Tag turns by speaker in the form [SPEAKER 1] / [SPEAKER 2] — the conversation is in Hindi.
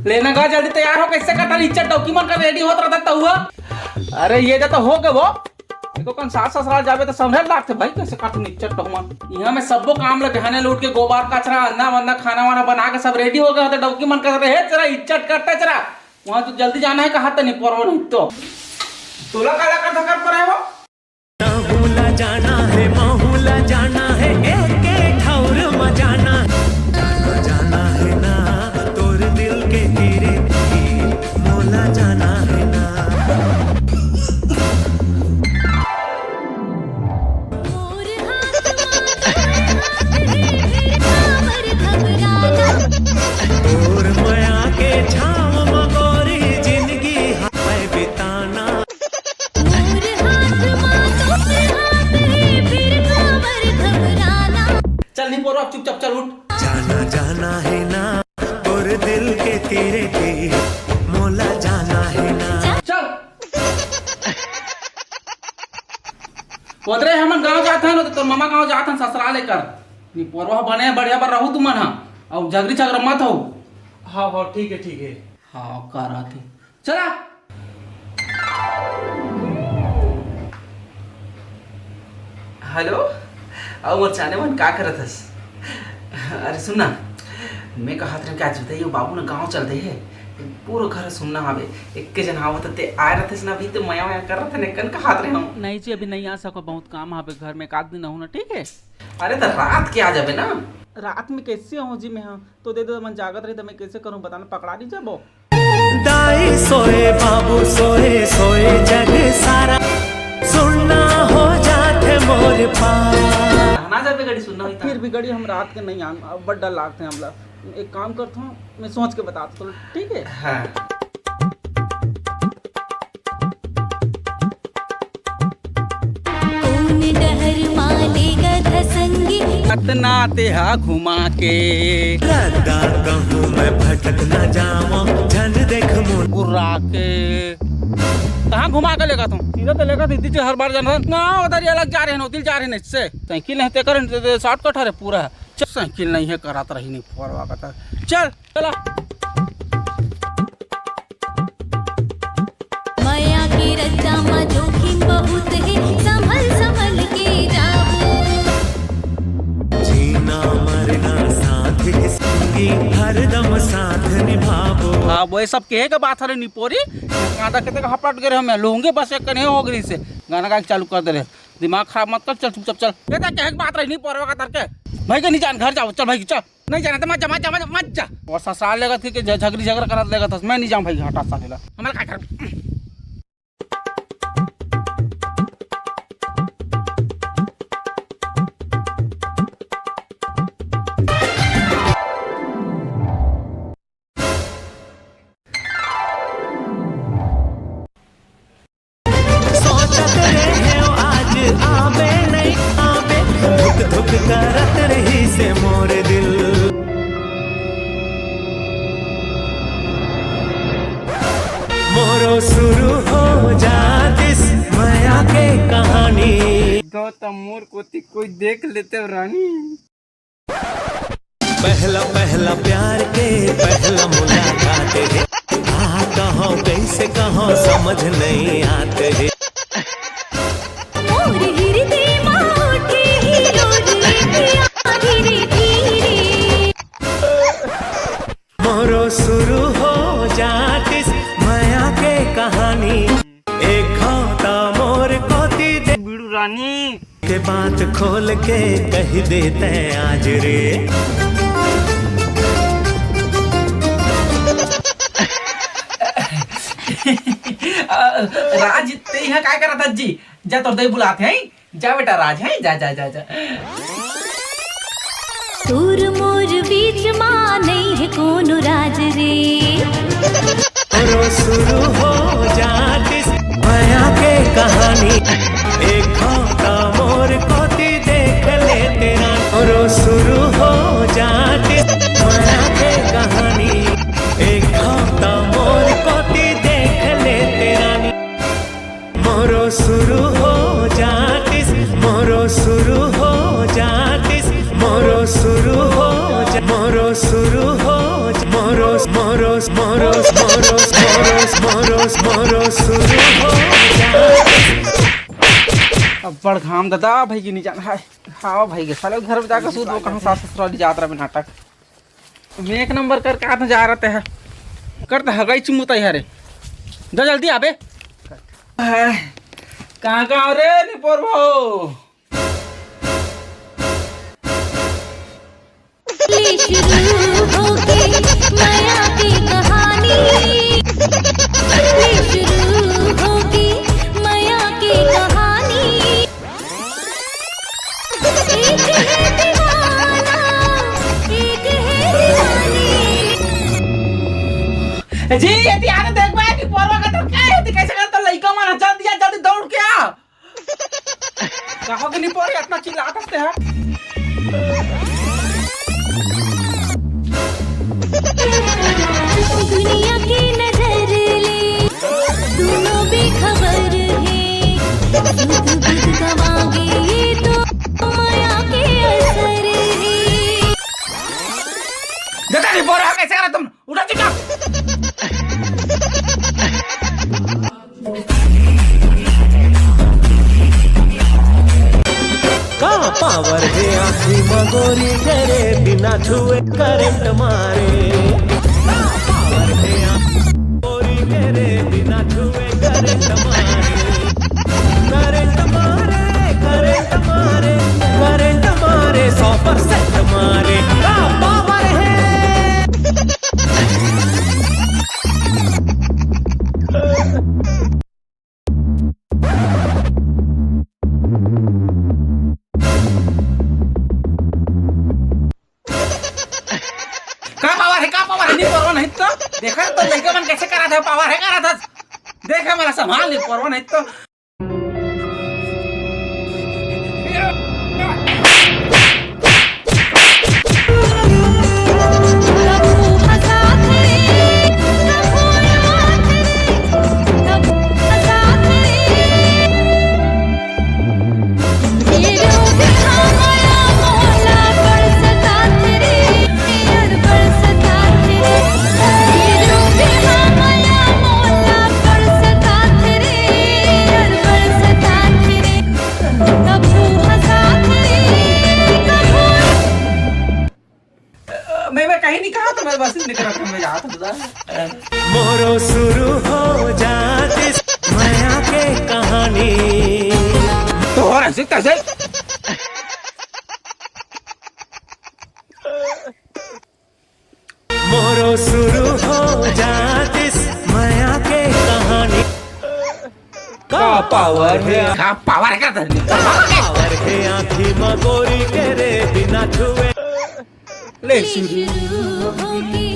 [SPEAKER 1] लेना गा जल्दी तैयार हो। कैसे करता इज्जत डॉक्यूमेंट का रेडी होत रहता हुआ। अरे ये तो हो गए वो देखो कौन सास ससुराल जावे तो समझ लागते भाई कैसे काटू इज्जत डॉक्यूमेंट। यहाँ में सबको काम लगे हने लूट के गोबर कचरा अंडा वंदा खाना वाना बना के सब रेडी हो गए होते डॉक्यूमेंट कर रहे है। जरा इज्जत करता जरा वहां तो जल्दी जाना है कहा नहीं पर नहीं तो तोला काला कर धकर पर है वो
[SPEAKER 2] माहूला जाना है माहूला जाना है एक ठौर मजाना जाना है ना तोर दिल के तेरे मोला जाना है ना। और माया के छाव मगोरी जिंदगी है बिताना।
[SPEAKER 1] चल नहीं पोरो अब चुपचाप चल उठ।
[SPEAKER 2] जाना जाना है ना और दिल के तेरे के मोला जाना है ना।
[SPEAKER 1] चल पोतरे हमन गांव जात हन तो मामा गांव जात हन ससुराल लेकर नी पोरवा बने बढ़िया पर रहू तुमन हां और झगड़ी झगड़ा मत हो।
[SPEAKER 3] हाँ हाँ ठीक है ठीक है।
[SPEAKER 1] हाँ करा थे चला। हेलो अब मोर चाने मन का करत हस। अरे सुनना मैं कहा था क्या चलते ये बाबू ना गांव चलते है पूरा घर सुनना हवे एक के जन आवत ते आए रहते ना अभी तो मया मया कर रहे थे कन का हाथ रहे हम नहीं जी अभी नहीं आ सको बहुत काम हवे घर में एक आध दिन ना ठीक है। अरे तो रात के आ जाबे ना। रात में कैसे हो जी मैं हाँ तो दे दो मन जागत रही तो मैं कैसे करूं बताना पकड़ा नहीं जाबो।
[SPEAKER 2] दाई सोए बाबू सोए सोए जग सारा सुनना हो जाते मोर पास
[SPEAKER 1] ना जाबे गड़ी सुनना होता
[SPEAKER 3] फिर भी गड़ी हम रात के नहीं आन बड़ा डर लागते हैं हमला। एक काम करता हूँ मैं सोच के बताता हूँ ठीक है।
[SPEAKER 1] हाँ कतना तेहा घुमा के
[SPEAKER 2] रद्दा कहूँ मैं भटक न जाऊँ झन देख
[SPEAKER 1] मुर्रा के कहाँ घुमा के लेगा तुम सीधा तो लेगा दीदी हर बार जाना ना उधर ये अलग जा रहे हैं उधर जा रहे हैं इससे साइकिल नहीं कर शॉर्टकट है पूरा चल साइकिल नहीं है कराता रही नहीं फोरवा का चल चला।
[SPEAKER 4] माया की रच्चा में जोखिम बहुत है संभल संभल के जाओ।
[SPEAKER 2] जीना मरना साथ संगी हरदम साथ निभाओ।
[SPEAKER 1] हाँ वो सब कहे के बात है निपोरी कांदा कहते का हपट गए हमें लोगे बस एक कने हो गई से गाना गा चालू कर दे रहे दिमाग खराब मत कर चल चुपचाप चल कहता कहे के बात रही नहीं पोरवा का तरके भाई के नहीं जान घर जाओ चल भाई चल नहीं जाना तो मत जा मत जा और ससुराल लेगा थी कि झगड़ी झगड़ा करा लेगा था मैं नहीं जाऊँ भाई हटा सालेला हमारे का कर।
[SPEAKER 2] आवे नहीं आवे धुक धुक करत रही से मोर दिल मोरो शुरू हो जातिस माया के कहानी
[SPEAKER 1] गौतम मोर कोती कोई देख लेते रानी।
[SPEAKER 2] पहला पहला प्यार के पहला मुलाकात है कहो कैसे कहो समझ नहीं आते है। मोरो शुरू हो जातिस माया के कहानी एक होता मोर कोती दे
[SPEAKER 1] बीड़ू रानी
[SPEAKER 2] के बात खोल के कह देते आज रे।
[SPEAKER 1] राज ते यहाँ काय करा था जी जा तोर दई बुलाते हैं जा बेटा राज है जा जा जा जा।
[SPEAKER 4] तूर मोर बीच माँ नहीं है कौन राज रे।
[SPEAKER 2] मोरो शुरू हो जातिस माया के कहानी एक होता मोर कोती देख ले तेरा मोरो शुरू हो जातिस माया के कहानी एक होता मोर कोती देख ले तेरा मोरो शुरू हो जातिस मोरो शुरू हो जातिस मोरो शुरू हो जा शुरू हो मोरो मोरो मोरो मोरो मोरो मोरो शुरू हो
[SPEAKER 3] अब बड़ घाम दादा भाई की नहीं जाना है। हाँ भाई के साले घर में जाकर सूद वो कहाँ सास ससुराली यात्रा में नाटक मैं एक नंबर कर कहा था जा रहते हैं करते है गई चुमुता यारे जा जल्दी आबे कहाँ कहाँ रे निपोर भाऊ
[SPEAKER 4] शुरू होगी माया की कहानी शुरू होगी माया की कहानी एक है दीवाना एक है दीवानी
[SPEAKER 3] जी ये ध्यान देख भाई निपोर का तो क्या है कैसे करता लइका मारा चल दिया जल्दी दौड़ के आ कहो कि निपोर इतना चिल्लाते हैं
[SPEAKER 4] दुनिया की नजर ले दोनों बेखबर है दूध गवागे ये तो माया के असर है
[SPEAKER 3] दादा निपोर कैसे करा तुम उठा चिका
[SPEAKER 2] का पावर है आँखी मगोरी तेरे बिना छुए करंट मारे का पावर है आँखी मगोरी तेरे बिना छुए करंट मारे करंट मारे करंट मारे करंट मारे 100% मारे का पावर है
[SPEAKER 3] का पावर है नहीं परवा नहीं तो देखा तो लड़का मन कैसे करा था पावर है करा था देखा मेरा संभाल नहीं परवा नहीं तो मैं कहीं नहीं कहा तो मैं बस निकल रहा था मैं जा था
[SPEAKER 2] मोरो शुरू हो जाती माया के कहानी
[SPEAKER 3] तो हो रहा है कैसे
[SPEAKER 2] मोरो शुरू हो जाती माया के कहानी का पावर है
[SPEAKER 3] का पावर है क्या
[SPEAKER 2] पावर है आँखी मगोरी तेरे बिना छुए
[SPEAKER 4] ले शुरू होगी